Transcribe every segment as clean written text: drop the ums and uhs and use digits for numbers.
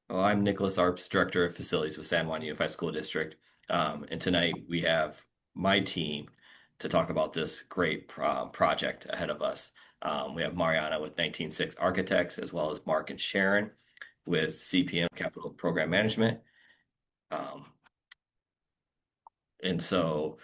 Well, I'm Nicholas Arps, Director of Facilities with San Juan Unified School District. And tonight we have my team to talk about this great project ahead of us. We have Mariana with 196 Architects, as well as Mark and Sharon with CPM Capital Program Management. Um, and so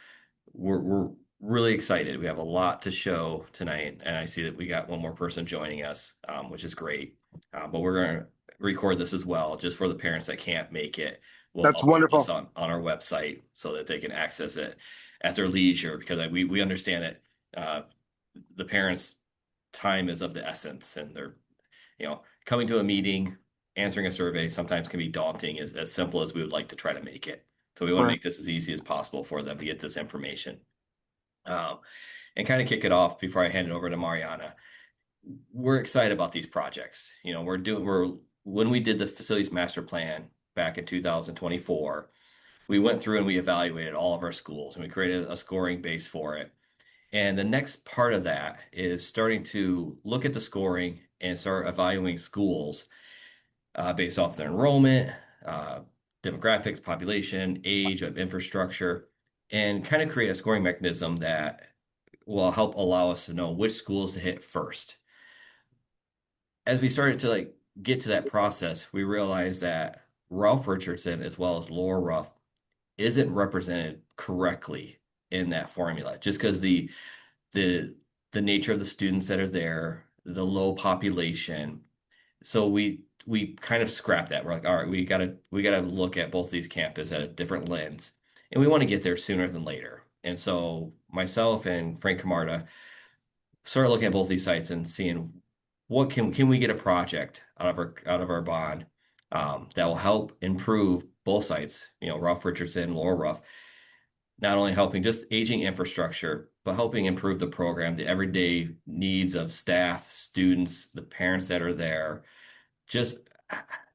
we're really excited. We have a lot to show tonight, and I see that we got one more person joining us, which is great. But we're going to record this as well, just for the parents that can't make it. We'll That's upload this wonderful. on our website so that they can access it at their leisure, because we understand that the parents' time is of the essence, and they're coming to a meeting, answering a survey sometimes can be daunting, as simple as we would like to try to make it. So we want to Right. make this as easy as possible for them to get this information. Um, and kind of kick it off before I hand it over to Mariana. We're excited about these projects. We're when we did the facilities master plan back in 2024, we went through and we evaluated all of our schools and we created a scoring base for it. And the next part of that is starting to look at the scoring and start evaluating schools based off their enrollment, uh, demographics, population, age of infrastructure, and kind of create a scoring mechanism that will help allow us to know which schools to hit first. As we started to get to that process, we realized that Ralph Richardson as well as Laura Ruff isn't represented correctly in that formula, just because the the nature of the students that are there, the low population. So we kind of scrapped that. We're like, all right, we gotta look at both these campuses at a different lens, and we want to get there sooner than later. And so myself and Frank Camarda start looking at both these sites and seeing what can we get a project out of our bond that will help improve both sites. Ruff Richardson, Laura Ruff, not only helping just aging infrastructure, but helping improve the program, the everyday needs of staff, students, the parents that are there. Just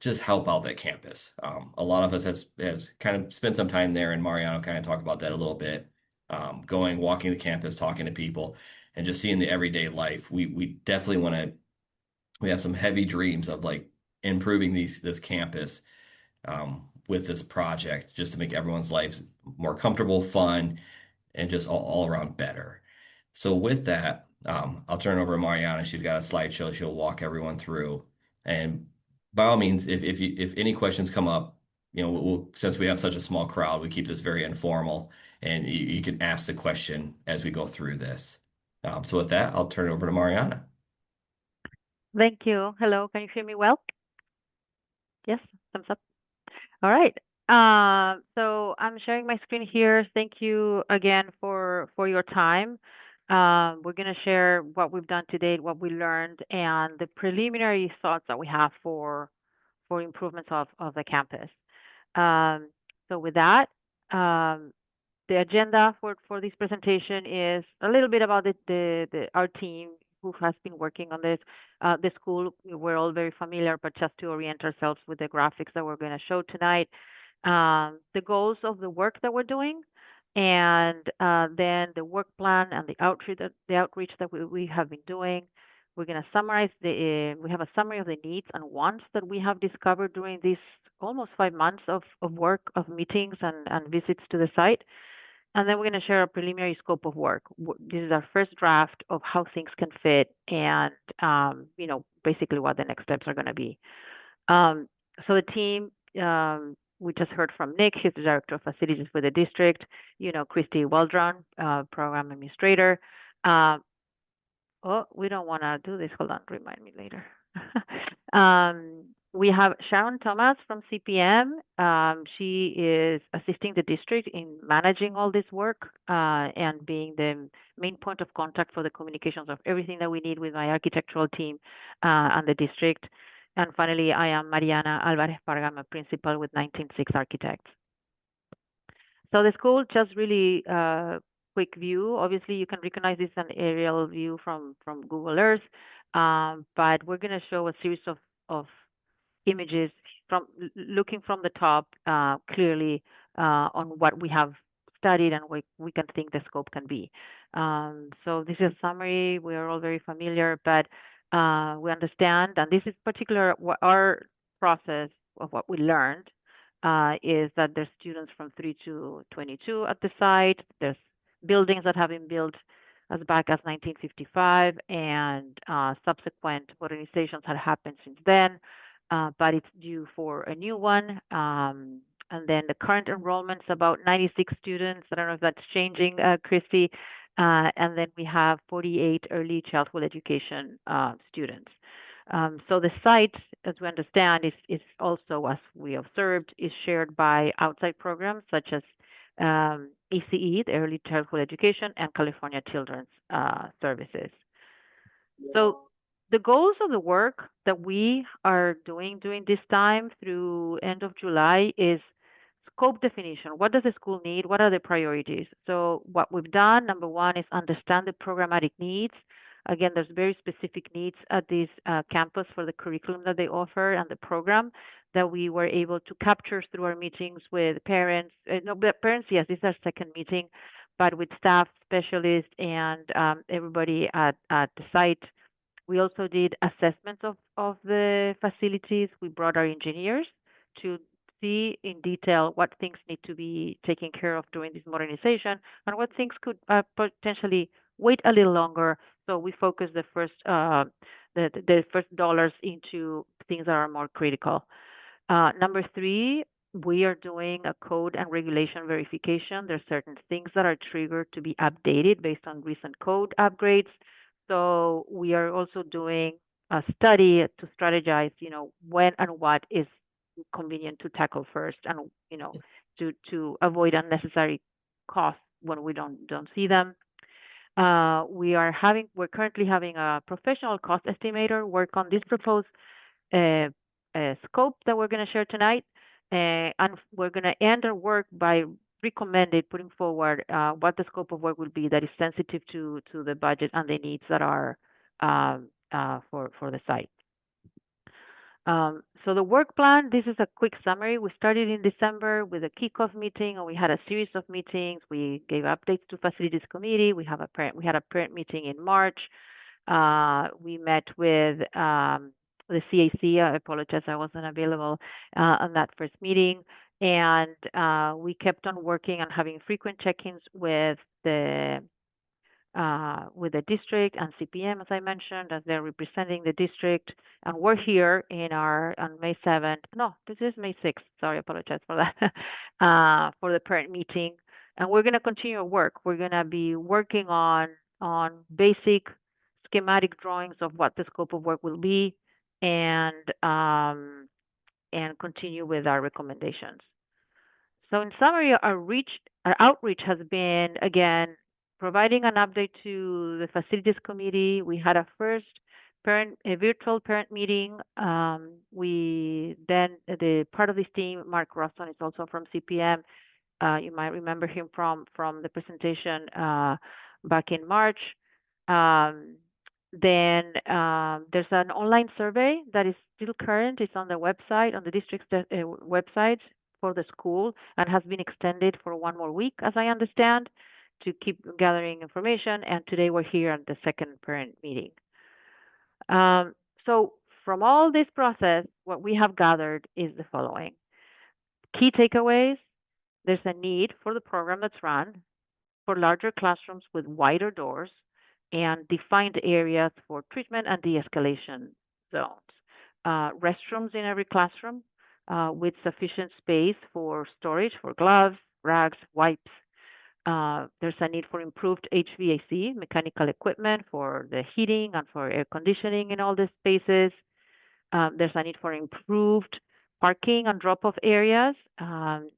just help out that campus. A lot of us has kind of spent some time there, and Mariano kind of talked about that a little bit. Walking the campus, talking to people, and just seeing the everyday life. We definitely want to. We have some heavy dreams of improving this campus with this project, just to make everyone's lives more comfortable, fun, and just all around better. So with that, I'll turn it over to Mariana. She's got a slideshow she'll walk everyone through. And by all means, if any questions come up, since we have such a small crowd, we keep this very informal, and you can ask the question as we go through this. So with that, I'll turn it over to Mariana. Thank you. Hello, can you hear me well? Yes, thumbs up. All right. So I'm sharing my screen here. Thank you again for your time. We're going to share what we've done to date, what we learned, and the preliminary thoughts that we have for improvements of the campus. So with that, um, the agenda for this presentation is a little bit about our team who has been working on this. The school, we're all very familiar, but just to orient ourselves with the graphics that we're going to show tonight, the goals of the work that we're doing, and then the work plan and the outreach that we have been doing. We're going to summarize we have a summary of the needs and wants that we have discovered during these almost 5 months of work, of meetings and visits to the site. And then we're going to share a preliminary scope of work. This is our first draft of how things can fit and, basically what the next steps are going to be. Um, so the team, we just heard from Nick, he's the Director of Facilities for the district, Christy Waldron, Program Administrator. Um, Oh, we don't want to do this. Hold on, remind me later. We have Sharon Thomas from CPM. She is assisting the district in managing all this work and being the main point of contact for the communications of everything that we need with my architectural team and the district. And finally, I am Mariana Alvarez Parga, principal with 196 Architects. So the school, just really quick view. Obviously, you can recognize this as an aerial view from Google Earth, but we're going to show a series of images from looking from the top clearly on what we have studied and we can think the scope can be. So this is a summary. We are all very familiar, but we understand, and this is particular what our process of what we learned is that there's students from 3 to 22 at the site. There's buildings that have been built as back as 1955, and subsequent modernizations had happened since then, but it's due for a new one. And then the current enrollment's about 96 students. I don't know if that's changing, Christy. And then we have 48 early childhood education students. So the site, as we understand, is also, as we observed, is shared by outside programs such as ECE, the Early Childhood Education, and California Children's Services. So the goals of the work that we are doing during this time through end of July is scope definition. What does the school need? What are the priorities? So what we've done, number one, is understand the programmatic needs. Again, there's very specific needs at this campus for the curriculum that they offer and the program that we were able to capture through our meetings with parents. No, but parents, yes, this is our second meeting, but with staff, specialists, and everybody at the site. We also did assessments of the facilities. We brought our engineers to see in detail what things need to be taken care of during this modernization and what things could potentially wait a little longer. So we focus the first dollars into things that are more critical. Number three, we are doing a code and regulation verification. There's certain things that are triggered to be updated based on recent code upgrades. So we are also doing a study to strategize, when and what is convenient to tackle first, and to avoid unnecessary costs when we don't see them. We're currently having a professional cost estimator work on this proposed uh, scope that we're going to share tonight. And we're going to end our work by putting forward what the scope of work will be that is sensitive to the budget and the needs that are for the site. So the work plan, this is a quick summary. We started in December with a kickoff meeting, and we had a series of meetings. We gave updates to facilities committee. We had a parent meeting in March. We met with the CAC. I apologize, I wasn't available on that first meeting. And we kept on working and having frequent check-ins with the district and CPM, as I mentioned, as they're representing the district. And we're here on May 7th. No, this is May 6th. Sorry, I apologize for that. For the parent meeting. And we're going to continue our work. We're going to be working on basic schematic drawings of what the scope of work will be, and continue with our recommendations. So in summary, our outreach has been, again, providing an update to the facilities committee. We had a virtual parent meeting. The part of this team, Mark Rosson, is also from CPM. You might remember him from the presentation back in March. Then there's an online survey that is still current. It's on the website, on the district's website for the school, and has been extended for one more week, as I understand, to keep gathering information. And today we're here at the second parent meeting. So from all this process, what we have gathered is the following. Key takeaways: there's a need for the program that's run for larger classrooms with wider doors and defined areas for treatment and de-escalation zones. Restrooms in every classroom with sufficient space for storage for gloves, rags, wipes. There's a need for improved HVAC, mechanical equipment for the heating and for air conditioning in all the spaces. There's a need for improved parking and drop-off areas,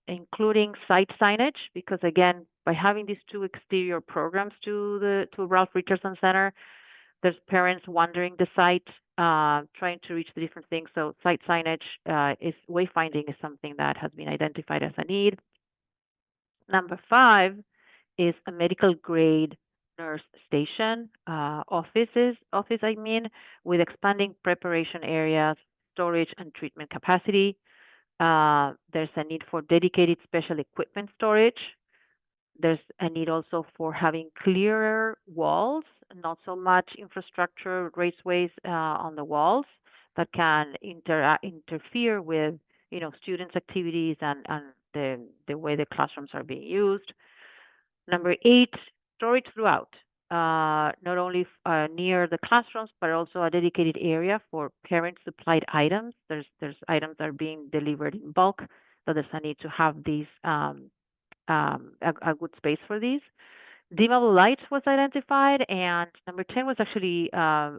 including site signage, because again, by having these two exterior programs to Ralph Richardson Center, there's parents wandering the site, trying to reach the different things. So site signage is wayfinding is something that has been identified as a need. Number 5 is a medical grade nurse station, office, with expanding preparation areas, storage, and treatment capacity. There's a need for dedicated special equipment storage. There's a need also for having clearer walls, not so much infrastructure, raceways on the walls that can interfere with students' activities and the way the classrooms are being used. Number eight, storage throughout, not only near the classrooms, but also a dedicated area for parent supplied items. There's items that are being delivered in bulk, so there's a need to have these a good space for these. Dimmable lights was identified, and number 10 was actually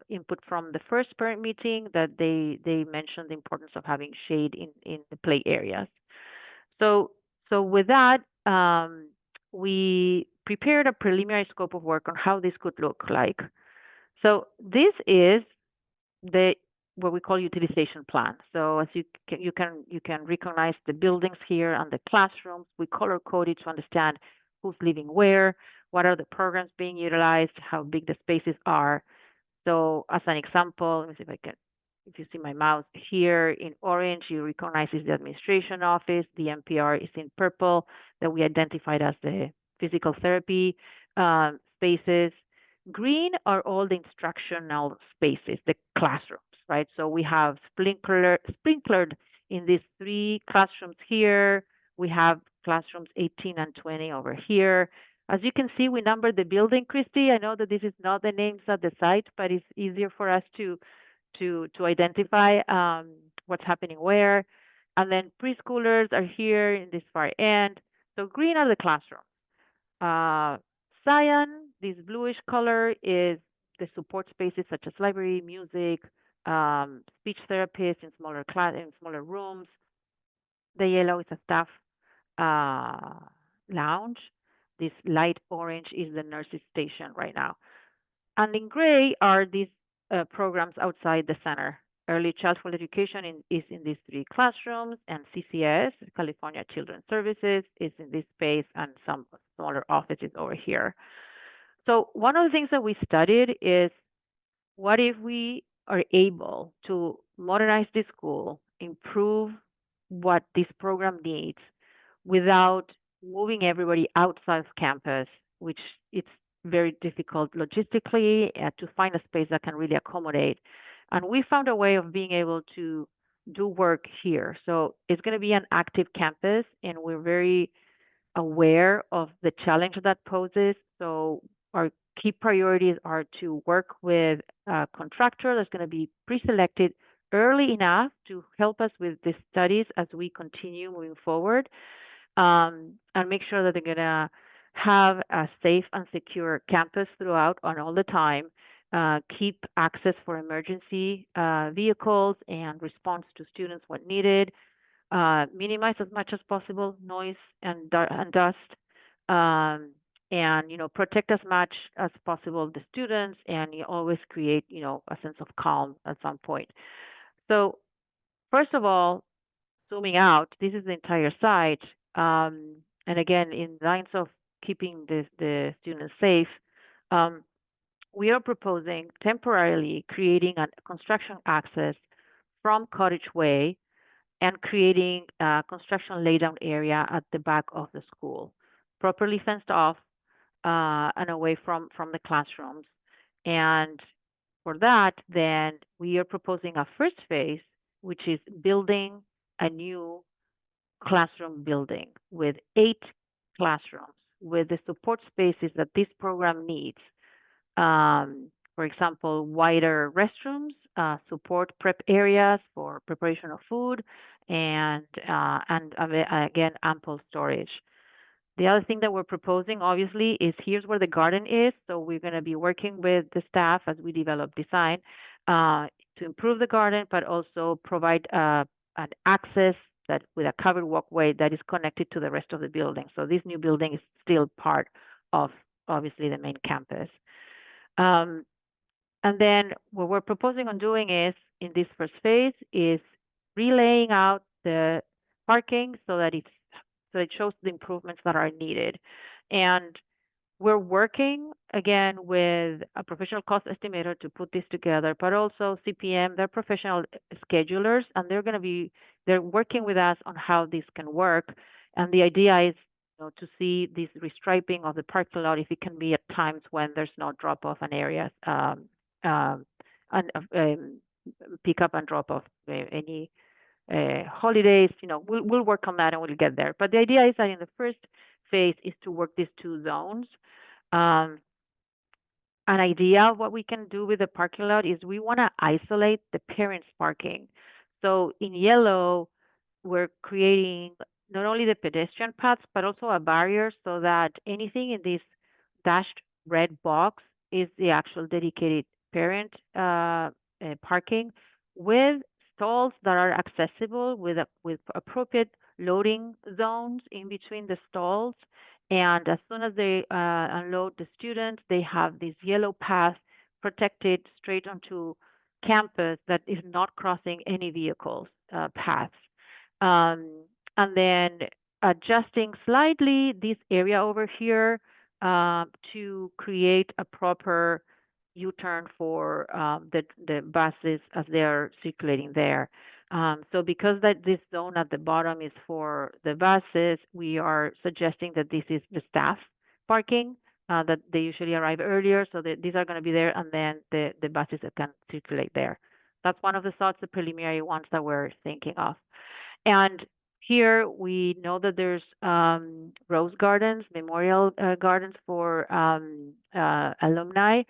input from the first parent meeting that they mentioned the importance of having shade in the play areas. So so with that, we prepared a preliminary scope of work on how this could look like. So this is the what we call utilization plan. So as you can recognize the buildings here and the classrooms. We color coded to understand who's living where, what are the programs being utilized, how big the spaces are. So as an example, let me see if I can, if you see my mouse here in orange, you recognize is the administration office. The MPR is in purple that we identified as the physical therapy spaces. Green are all the instructional spaces, the classrooms, right? So we have sprinklered in these three classrooms here. We have classrooms 18 and 20 over here. As you can see, we numbered the building, Christy. I know that this is not the names at the site, but it's easier for us to identify what's happening where. And then preschoolers are here in this far end. So green are the classrooms. Uh, Cyan, this bluish color, is the support spaces such as library, music, speech therapists in smaller rooms. The yellow is a staff uh, lounge. This light orange is the nurses station right now. And in gray are these programs outside the center. Early childhood education is in these three classrooms, and CCS, California Children's Services, is in this space, and some smaller offices over here. So one of the things that we studied is what if we are able to modernize the school, improve what this program needs without moving everybody outside of campus, which it's very difficult logistically to find a space that can really accommodate. And we found a way of being able to do work here. So it's going to be an active campus, and we're very aware of the challenge that poses. So our key priorities are to work with a contractor that's going to be pre-selected early enough to help us with the studies as we continue moving forward, and make sure that they're going to have a safe and secure campus throughout and all the time. Keep access for emergency vehicles and response to students when needed. Minimize as much as possible noise and dust, um, and protect as much as possible the students, and you always create a sense of calm at some point. So first of all, zooming out, this is the entire site, and again, in lines of keeping the students safe, um, we are proposing temporarily creating a construction access from Cottage Way and creating a construction laydown area at the back of the school, properly fenced off and away from the classrooms. And for that, then we are proposing a first phase, which is building a new classroom building with 8 classrooms with the support spaces that this program needs. For example, wider restrooms, support prep areas for preparation of food, and again ample storage. The other thing that we're proposing, obviously, is here's where the garden is. So we're going to be working with the staff as we develop design to improve the garden, but also provide an access that with a covered walkway that is connected to the rest of the building. So this new building is still part of obviously the main campus. Um, and then what we're proposing on doing is in this first phase is relaying out the parking so it shows the improvements that are needed. And we're working again with a professional cost estimator to put this together, but also CPM, they're professional schedulers, and they're working with us on how this can work. And the idea is to see this restriping of the parking lot if it can be at times when there's no drop off in areas, um, and pick up and drop off any. holidays. We'll work on that and we'll get there. But the idea is that in the first phase is to work these two zones. Um, an idea of what we can do with the parking lot is we want to isolate the parents' parking. So in yellow, we're creating not only the pedestrian paths, but also a barrier so that anything in this dashed red box is the actual dedicated parent parking with stalls that are accessible with appropriate loading zones in between the stalls. And as soon as they unload the students, they have this yellow path protected straight onto campus that is not crossing any vehicles paths. Um, and then adjusting slightly this area over here to create a proper U-turn for the buses as they are circulating there. So because that this zone at the bottom is for the buses, we are suggesting that this is the staff parking, that they usually arrive earlier, so that these are going to be there, and then the buses that can circulate there. That's one of the thoughts, the preliminary ones that we're thinking of. And here we know that there's rose gardens, memorial gardens for alumni.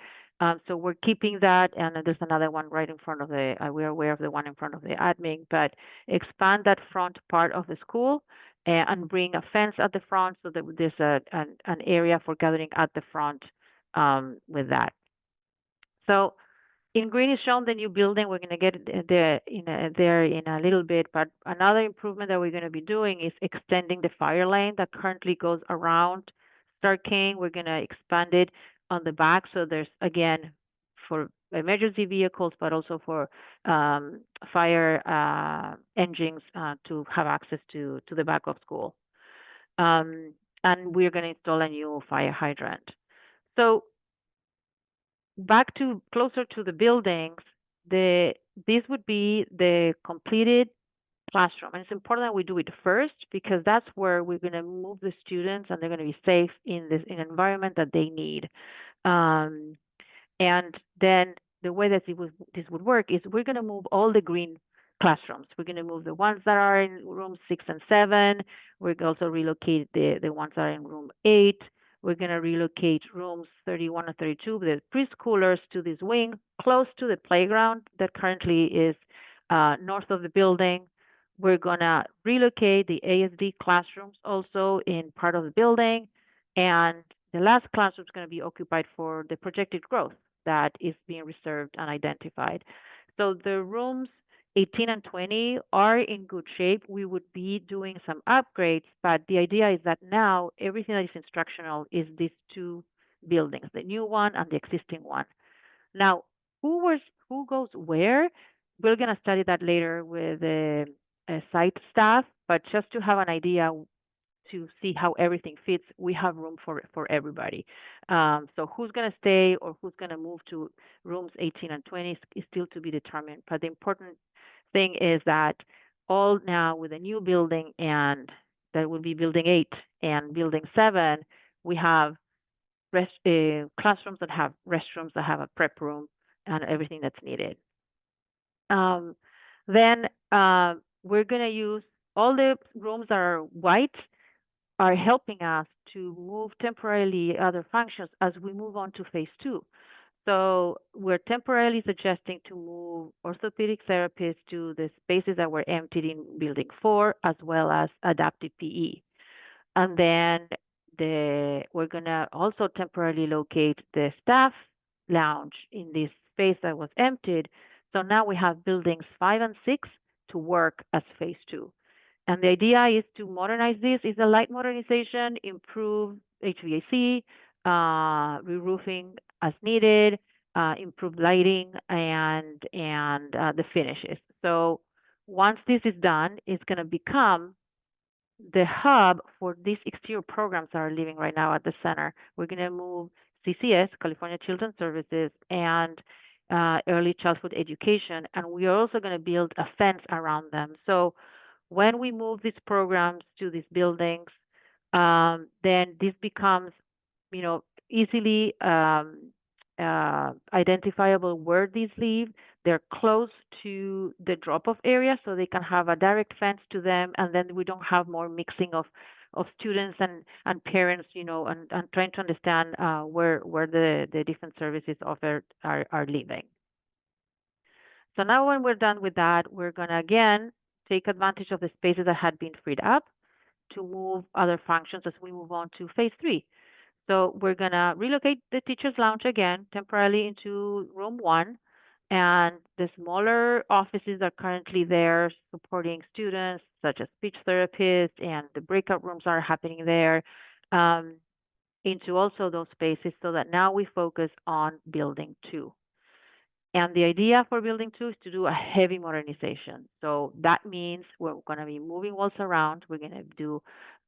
So we're keeping that, and there's another one right in front of we're aware of the one in front of the admin, but expand that front part of the school and bring a fence at the front so that there's an area for gathering at the front with that. So in green is shown the new building. We're going to get there in a little bit, but another improvement that we're going to be doing is extending the fire lane that currently goes around Star King. We're going to expand it on the back, so there's again for emergency vehicles, but also for fire engines to have access to the back of school. And we're going to install a new fire hydrant. So back to closer to the buildings, this would be the completed classroom. And it's important that we do it first because that's where we're going to move the students and they're going to be safe in an environment that they need. Um, and then the way that this would work is we're going to move all the green classrooms. We're going to move the ones that are in rooms 6 and 7. We're going to also relocate the ones that are in room 8. We're going to relocate rooms 31 and 32, the preschoolers, to this wing close to the playground that currently is north of the building. We're going to relocate the ASD classrooms also in part of the building. And the last classroom is going to be occupied for the projected growth that is being reserved and identified. So the rooms 18 and 20 are in good shape. We would be doing some upgrades, but the idea is that now everything that is instructional is these two buildings, the new one and the existing one. Now, who goes where? We're going to study that later with the site staff, but just to have an idea to see how everything fits, we have room for everybody. So who's going to stay or who's going to move to rooms 18 and 20 is still to be determined. But the important thing is that all now with a new building, and that will be building 8 and building 7, we have classrooms that have restrooms, that have a prep room, and everything that's needed. Um, then we're going to use all the rooms that are white are helping us to move temporarily other functions as we move on to phase 2. So we're temporarily suggesting to move orthopedic therapists to the spaces that were emptied in building 4, as well as adaptive PE. And then we're going to also temporarily locate the staff lounge in this space that was emptied. So now we have buildings 5 and 6 to work as phase 2. And the idea is to modernize this. It's a light modernization, improve HVAC, re-roofing as needed, improve lighting, and the finishes. So once this is done, it's going to become the hub for these exterior programs that are living right now at the center. We're going to move CCS, California Children's Services, and early childhood education, and we are also going to build a fence around them. So when we move these programs to these buildings, then this becomes, easily identifiable where these live. They're close to the drop-off area, so they can have a direct fence to them, and then we don't have more mixing of students and parents, and trying to understand where the different services offered are living. So now when we're done with that, we're going to again take advantage of the spaces that had been freed up to move other functions as we move on to phase three. So we're going to relocate the teacher's lounge again temporarily into room one. And the smaller offices are currently there supporting students, such as speech therapists, and the breakout rooms are happening there, um, into also those spaces so that now we focus on building two. And the idea for building two is to do a heavy modernization. So that means we're going to be moving walls around. We're going to do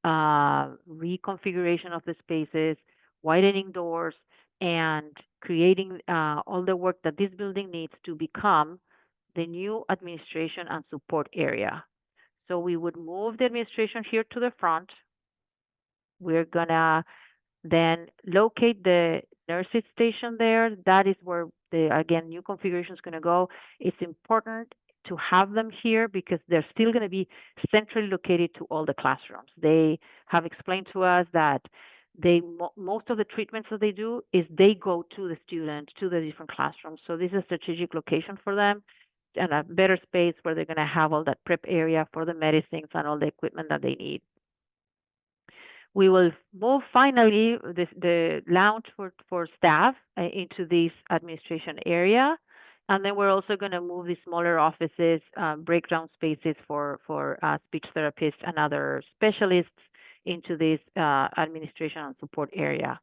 reconfiguration of the spaces, widening doors, and creating all the work that this building needs to become the new administration and support area. So we would move the administration here to the front. We're going to then locate the nurses station there. That is where the again new configuration is going to go. It's important to have them here because they're still going to be centrally located to all the classrooms. They have explained to us that most of the treatments that they do is they go to the student to the different classrooms. So this is a strategic location for them and a better space where they're going to have all that prep area for the medicines and all the equipment that they need. We will move finally the lounge for staff into this administration area. And then we're also going to move the smaller offices, breakdown spaces for speech therapists and other specialists into this administration and support area.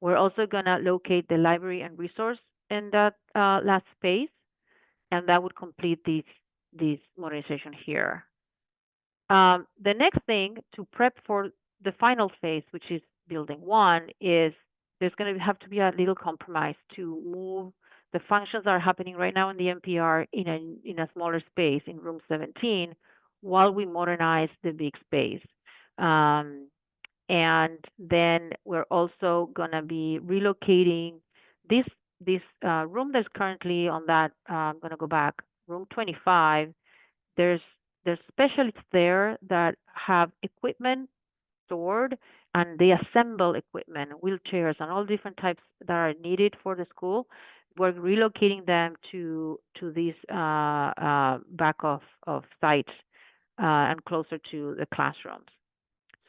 We're also going to locate the library and resource in that last space, and that would complete this modernization here. The next thing to prep for the final phase, which is building one, is there's going to have to be a little compromise to move the functions that are happening right now in the NPR in a smaller space in room 17 while we modernize the big space. And then we're also going to be relocating this room that's currently on that. I'm going to go back, room 25. There's specialists there that have equipment stored and they assemble equipment, wheelchairs, and all different types that are needed for the school. We're relocating them to these back of sites and closer to the classrooms.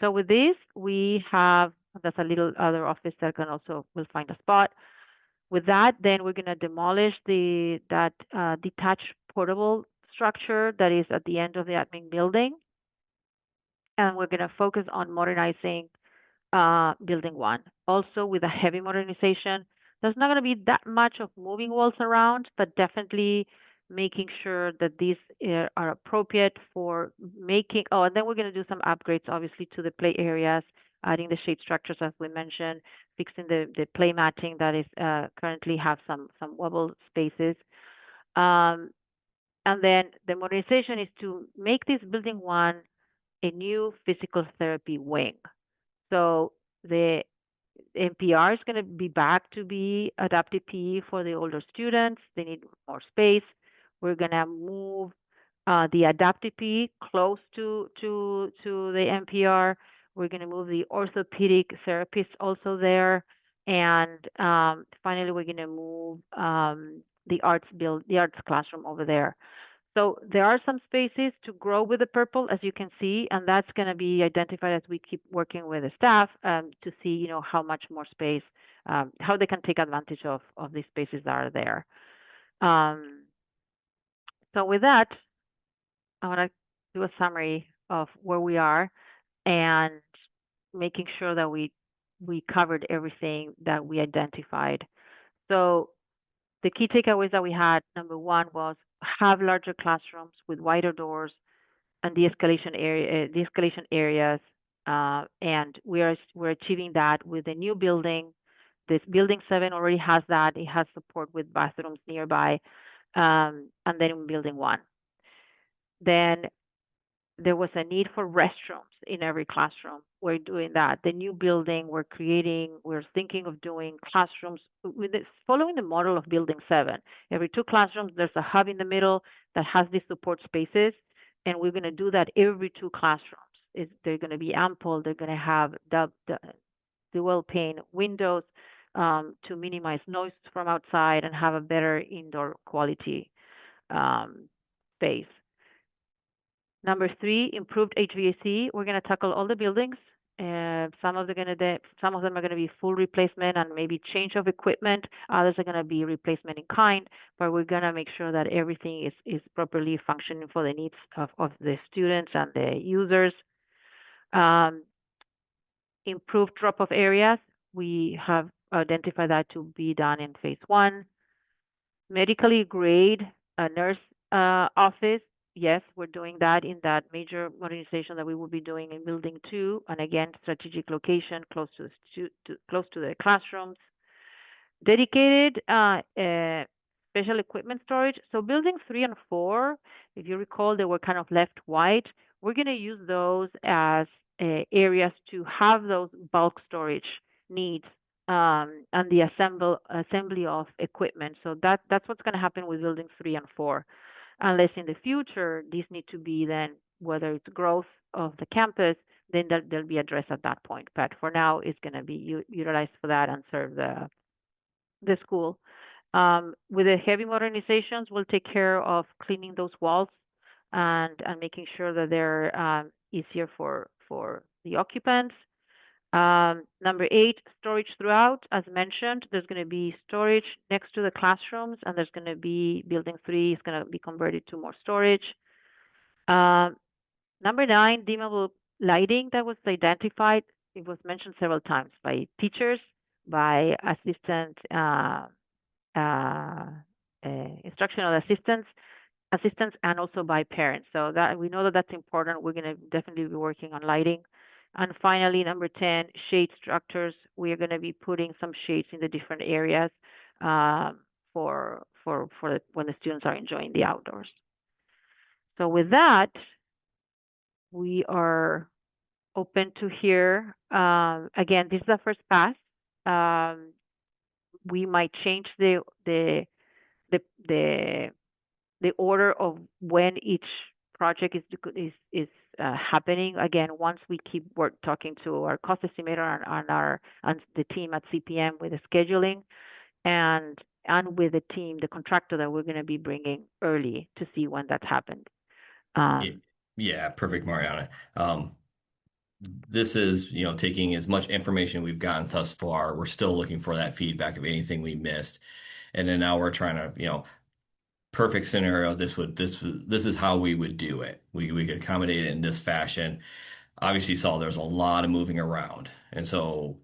So with this, we have that's a little other office that can also will find a spot. With that, then we're going to demolish that detached portable structure that is at the end of the admin building, and we're going to focus on modernizing building one. Also, with a heavy modernization, there's not going to be that much of moving walls around, but definitely making sure that these are appropriate for making. Oh, and then we're going to do some upgrades, obviously, to the play areas, adding the shade structures as we mentioned, fixing the play matting that is currently have some wobble spaces. Um, and then the modernization is to make this building one a new physical therapy wing. So the NPR is going to be back to be adaptive PE for the older students. They need more space. We're going to move the adaptive PE close to the NPR. We're going to move the orthopedic therapists also there, and finally we're going to move the arts classroom over there. So there are some spaces to grow with the purple, as you can see, and that's going to be identified as we keep working with the staff to see, how much more space, how they can take advantage of these spaces that are there. So with that, I want to do a summary of where we are and making sure that we covered everything that we identified. So the key takeaways that we had, number one, was have larger classrooms with wider doors and de-escalation areas, and we're achieving that with the new building. This building 7 already has that. It has support with bathrooms nearby, and then in building 1. Then there was a need for restrooms in every classroom. We're doing that. The new building we're thinking of doing classrooms with this, following the model of Building 7. Every two classrooms, there's a hub in the middle that has these support spaces, and we're going to do that every two classrooms. They're going to be ample. They're going to have the dual pane windows to minimize noise from outside and have a better indoor quality um, space. Number three, improved HVAC. We're going to tackle all the buildings. Some of them are going to be full replacement and maybe change of equipment. Others are going to be replacement in kind, but we're going to make sure that everything is properly functioning for the needs of the students and the users. Um, Improved drop-off areas. We have identified that to be done in phase one. Medically grade nurse office. Yes, we're doing that in that major modernization that we will be doing in building 2, and again, strategic location close to the classrooms. Dedicated special equipment storage. So buildings 3 and 4, if you recall, they were kind of left white. We're going to use those as areas to have those bulk storage needs and the assembly of equipment. So that's what's going to happen with buildings 3 and 4. Unless in the future these need to be then, whether it's growth of the campus, then they'll be addressed at that point. But for now, it's going to be utilized for that and serve the school. With the heavy modernizations, we'll take care of cleaning those walls and making sure that they're easier for the occupants. Number 8, storage throughout. As mentioned, there's going to be storage next to the classrooms, and there's going to be building 3 is going to be converted to more storage. Number 9, dimmable lighting that was identified. It was mentioned several times by teachers, by uh, instructional assistants, and also by parents. So that we know that that's important. We're going to definitely be working on lighting. And finally, number 10, shade structures. We are going to be putting some shades in the different areas for when the students are enjoying the outdoors. So with that, we are open to hear. Again, this is the first pass. We might change the the order of when each project is happening. Again, once we keep talking to our cost estimator and the team at CPM with the scheduling and with the team, the contractor that we're going to be bringing early to see when that's happened. Yeah, Um, yeah, perfect, Mariana. This is, taking as much information we've gotten thus far. We're still looking for that feedback of anything we missed. And then now we're trying to, perfect scenario, this is how we would do it. We could accommodate it in this fashion. Obviously, you saw there's a lot of moving around. And so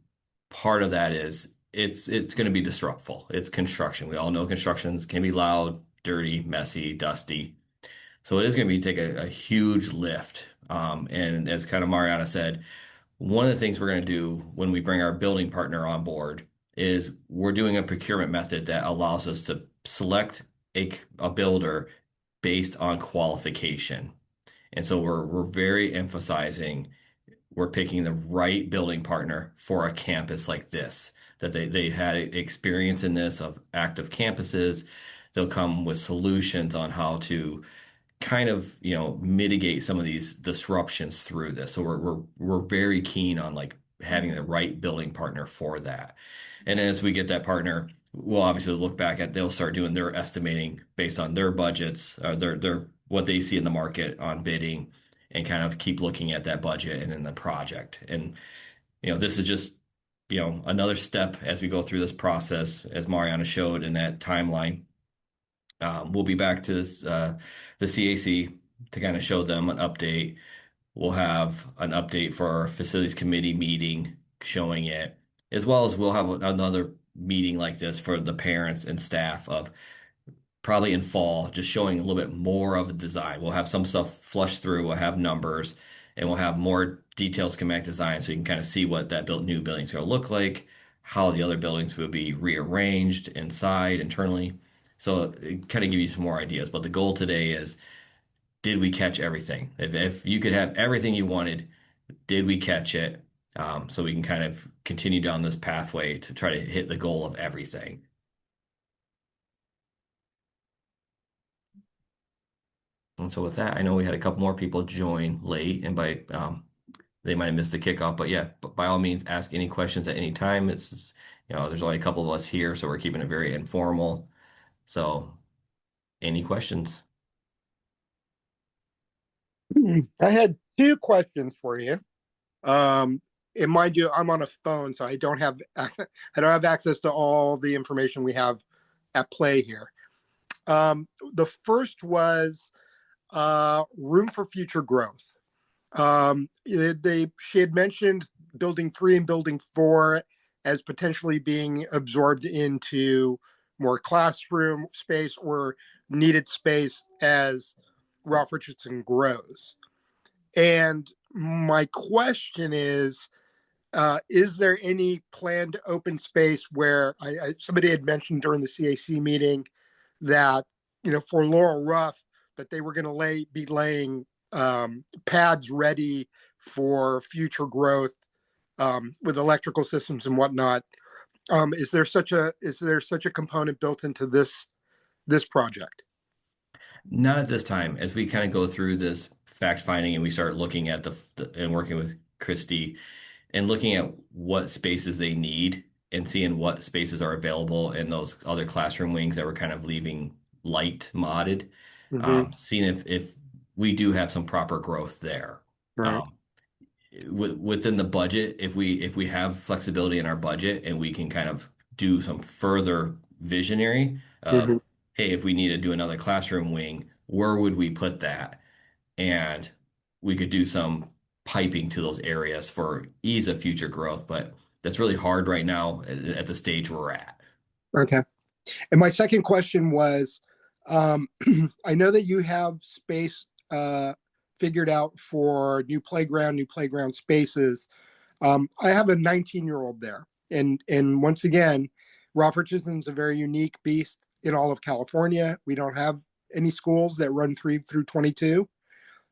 part of that is it's going to be disruptful. It's construction. We all know constructions can be loud, dirty, messy, dusty. So it is going to be take a huge lift. And as kind of Mariana said, one of the things we're going to do when we bring our building partner on board is we're doing a procurement method that allows us to select a builder based on qualification. And so we're very emphasizing we're picking the right building partner for a campus like this, that they had experience in this of active campuses. They'll come with solutions on how to kind of, mitigate some of these disruptions through this. So we're very keen on like having the right building partner for that. And as we get that partner, we'll obviously look back at they'll start doing their estimating based on their budgets, or their what they see in the market on bidding, and kind of keep looking at that budget and then the project. And this is just another step as we go through this process, as Mariana showed in that timeline. We'll be back to this, the CAC to kind of show them an update. We'll have an update for our facilities committee meeting showing it, as well as we'll have another meeting like this for the parents and staff of probably in fall, just showing a little bit more of the design. We'll have some stuff flushed through, we'll have numbers, and we'll have more detailed schematic design so you can kind of see what that new building's going to look like, how the other buildings will be rearranged inside, internally. So it kind of give you some more ideas. But the goal today is did we catch everything? If you could have everything you wanted, did we catch it? So we can kind of continue down this pathway to try to hit the goal of everything. And so with that, I know we had a couple more people join late, and by they might have missed the kickoff, but yeah, but by all means, ask any questions at any time. It's there's only a couple of us here, so we're keeping it very informal. So, any questions? I had two questions for you. Um, and mind you, I'm on a phone, so I don't have access to all the information we have at play here. The first was room for future growth. She had mentioned building 3 and building 4 as potentially being absorbed into more classroom space or needed space as Ralph Richardson grows. And my question is there any planned open space where somebody had mentioned during the CAC meeting that, for Laurel Ruff, that they were going to be laying pads ready for future growth with electrical systems and whatnot. Is there such a component built into this project? Not at this time. As we kind of go through this fact finding and we start looking at and working with Christy and looking at what spaces they need and seeing what spaces are available in those other classroom wings that we're kind of leaving light modded, Mm-hmm. seeing if we do have some proper growth there. Right. Um, Within the budget, if we have flexibility in our budget and we can kind of do some further visionary of, Mm-hmm. hey, if we need to do another classroom wing, where would we put that? And we could do some piping to those areas for ease of future growth, but that's really hard right now at the stage we're at. Okay. And my second question was, I know that you have space figured out for new playground spaces. I have a 19-year-old there, and once again, Ralph Richardson's a very unique beast in all of California. We don't have any schools that run 3 through 22.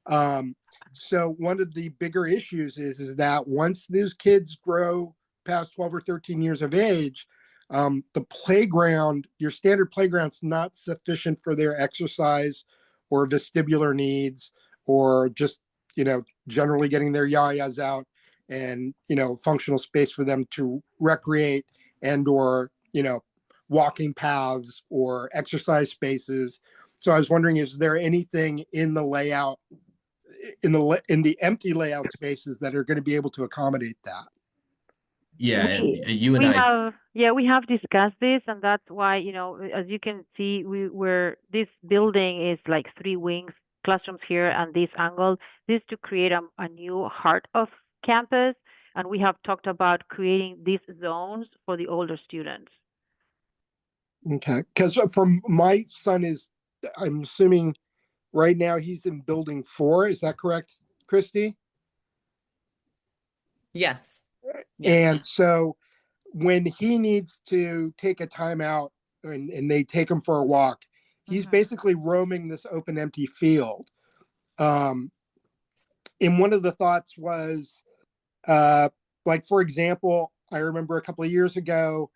Um, so one of the bigger issues is that once those kids grow past 12 or 13 years of age, the playground, your standard playground's not sufficient for their exercise or vestibular needs, or just, generally getting their yayas out and, functional space for them to recreate and or, walking paths or exercise spaces. So I was wondering, is there anything in the layout, in the empty layout spaces that are going to be able to accommodate that? Yeah, and We you and we I, have yeah, we have discussed this, and that's why, as you can see, this building is like three wings, classrooms here and this angle. This to create a new heart of campus, and we have talked about creating these zones for the older students. Okay, because from my son I'm assuming right now he's in building 4. Is that correct, Christy? Yes. Yeah. And so when he needs to take a timeout and they take him for a walk, he's basically roaming this open, empty field. Um, and one of the thoughts was, like, for example, I remember a couple of years ago,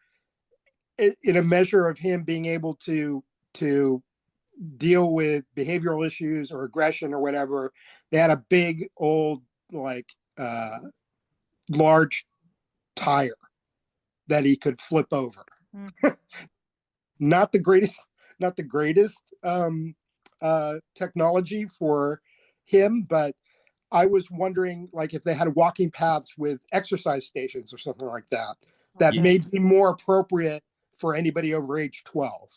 in a measure of him being able to deal with behavioral issues or aggression or whatever, they had a big old, like, large tire that he could flip over. Mm. Not the greatest, not the greatest technology for him, but I was wondering, like, if they had walking paths with exercise stations or something like that, that y- may be more appropriate for anybody over age 12.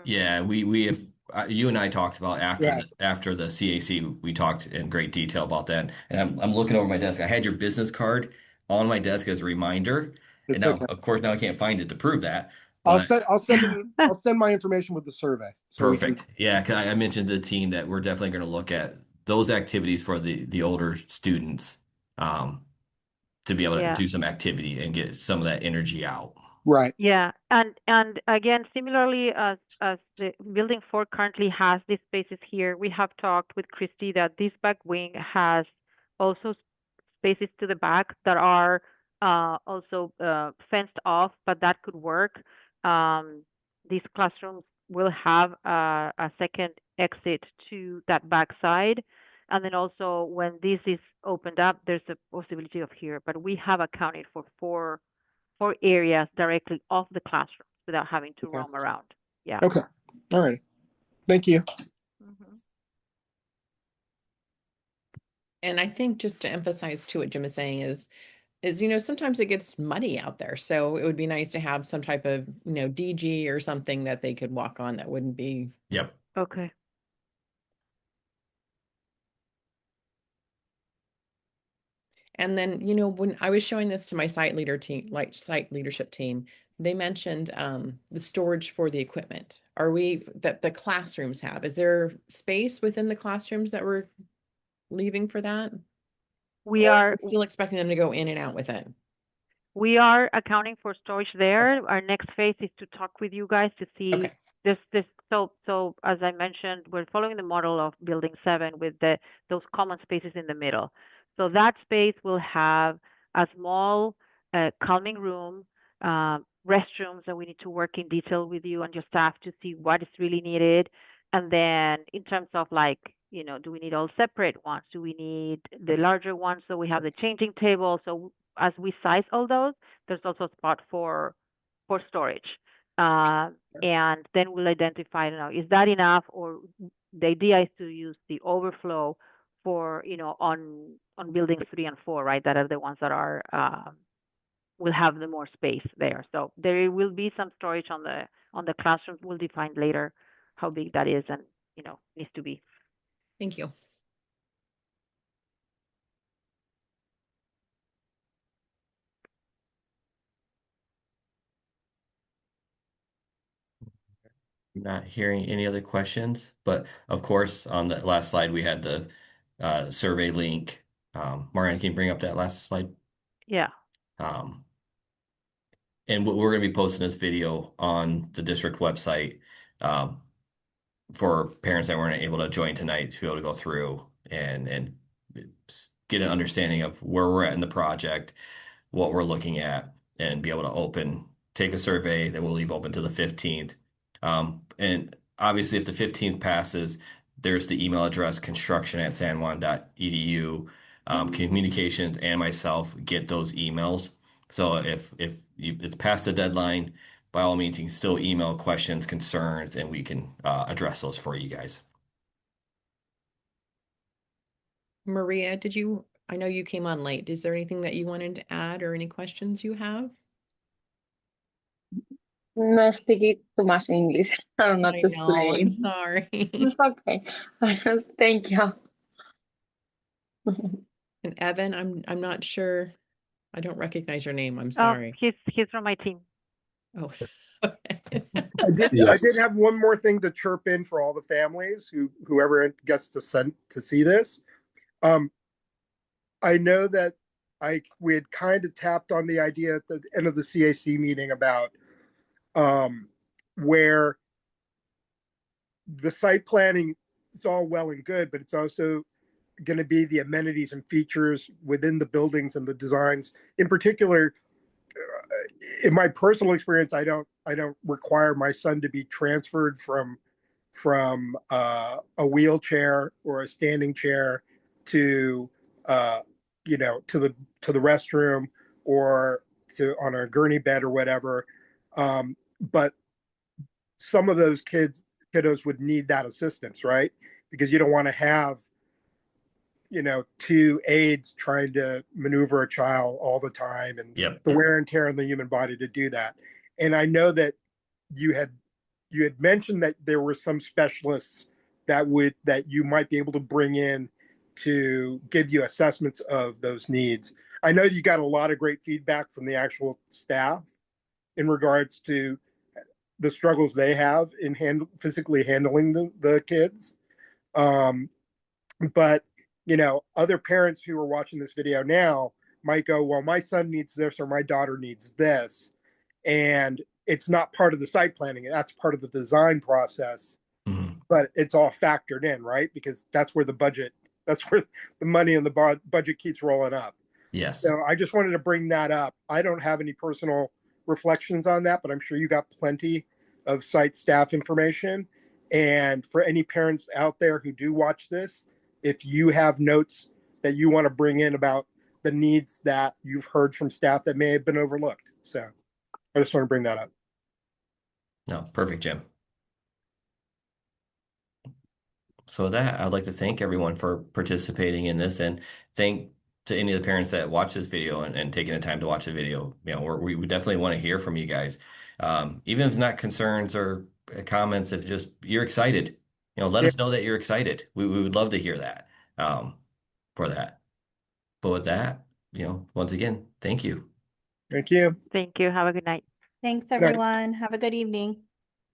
yeah, we have you and I talked about after Yeah, the CAC, we talked in great detail about that. And I'm looking over my desk. I had your business card on my desk as a reminder, and it's now, okay. of course, now I can't find it to prove that. I'll But send I'll send an, I'll send my information with the survey so we can. perfect. Yeah, 'cause I mentioned to the team that we're definitely going to look at those activities for the older students, um, to be able to Yeah. do some activity and get some of that energy out. Right. Yeah, and again, similarly as the building 4 currently has these spaces here, we have talked with Christy that this back wing has also spaces to the back that are also fenced off, but that could work. These classrooms will have a second exit to that back side. And then also when this is opened up, there's a possibility of here, but we have accounted for four areas directly off the classroom without having to Okay. roam around. Yeah. Okay. All right. Thank you. Hmm. And I think just to emphasize too what Jim is saying is sometimes it gets muddy out there. So it would be nice to have some type of, DG or something that they could walk on that wouldn't be. Yep. Okay. And then, when I was showing this to my site leadership team, they mentioned the storage for the equipment. That the classrooms have? Is there space within the classrooms that we're leaving for that? We Or are are we still expecting them to go in and out with it? we are accounting for storage there. Our next phase is to talk with you guys to see Okay. this. So as I mentioned, we're following the model of building 7 with those common spaces in the middle. So that space will have a small calming room, restrooms that we need to work in detail with you and your staff to see what is really needed. And then in terms of like, do we need all separate ones? Do we need the larger ones so we have the changing table? So as we size all those, there's also a spot for storage. And then we'll identify, is that enough, or the idea is to use the overflow for, on buildings 3 and 4, right? That are the ones that are will have the more space there. So there will be some storage on the classrooms. We'll define later how big that is and needs to be. Thank you. Not hearing any other questions, but of course, on the last slide, we had the survey link. Mariana, can you bring up that last slide? Yeah. Um, and we're going to be posting this video on the district website um, for parents that weren't able to join tonight to be able to go through and get an understanding of where we're at in the project, what we're looking at, and be able to take a survey that we'll leave open to the 15th. And obviously, if the 15th passes, there's the email address construction@sanjuan.edu. Communications and myself get those emails. So if it's past the deadline, by all means, you can still email questions, concerns, and we can address those for you guys. Maria, I know you came on late. Is there anything that you wanted to add or any questions you have? No speak too much English. I don't know I to know, I'm explain. sorry. It's okay. Thank you. And Evan, I'm not sure. I don't recognize your name. I'm Oh, sorry. he's from my team. Oh, okay. I did Yes. have one more thing to chirp in for all the families whoever gets to see this. I know that we had kind of tapped on the idea at the end of the CAC meeting about where the site planning is all well and good, but it's also going to be the amenities and features within the buildings and the designs. In particular, in my personal experience, I don't require my son to be transferred from a wheelchair or a standing chair to to the restroom or to on a gurney bed or whatever. But some of those kiddos would need that assistance, right? Because you don't want to have two aides trying to maneuver a child all the time and Yep. the wear and tear on the human body to do that. And I know that you had mentioned that there were some specialists that you might be able to bring in to give you assessments of those needs. I know you got a lot of great feedback from the actual staff in regards to the struggles they have in physically handling the kids. But other parents who are watching this video now might go, well, my son needs this or my daughter needs this. and it's not part of the site planning. That's part of the design process, but it's all factored in, right? Because that's where that's where the money in the budget keeps rolling up. Yes. So I just wanted to bring that up. I don't have any personal reflections on that, but I'm sure you got plenty of site staff information. And for any parents out there who do watch this, if you have notes that you want to bring in about the needs that you've heard from staff that may have been overlooked. So I just want to bring that up. No, perfect, Jim. So with that, I'd like to thank everyone for participating in this, and thank to any of the parents that watch this video and taking the time to watch the video. You know, we definitely want to hear from you guys. Even if it's not concerns or comments, if just you're excited, you know, let us know that you're excited. We would love to hear that for that. But with that, you know, once again, thank you. Thank you. Thank you. Have a good night. Thanks, night. everyone. Have a good evening.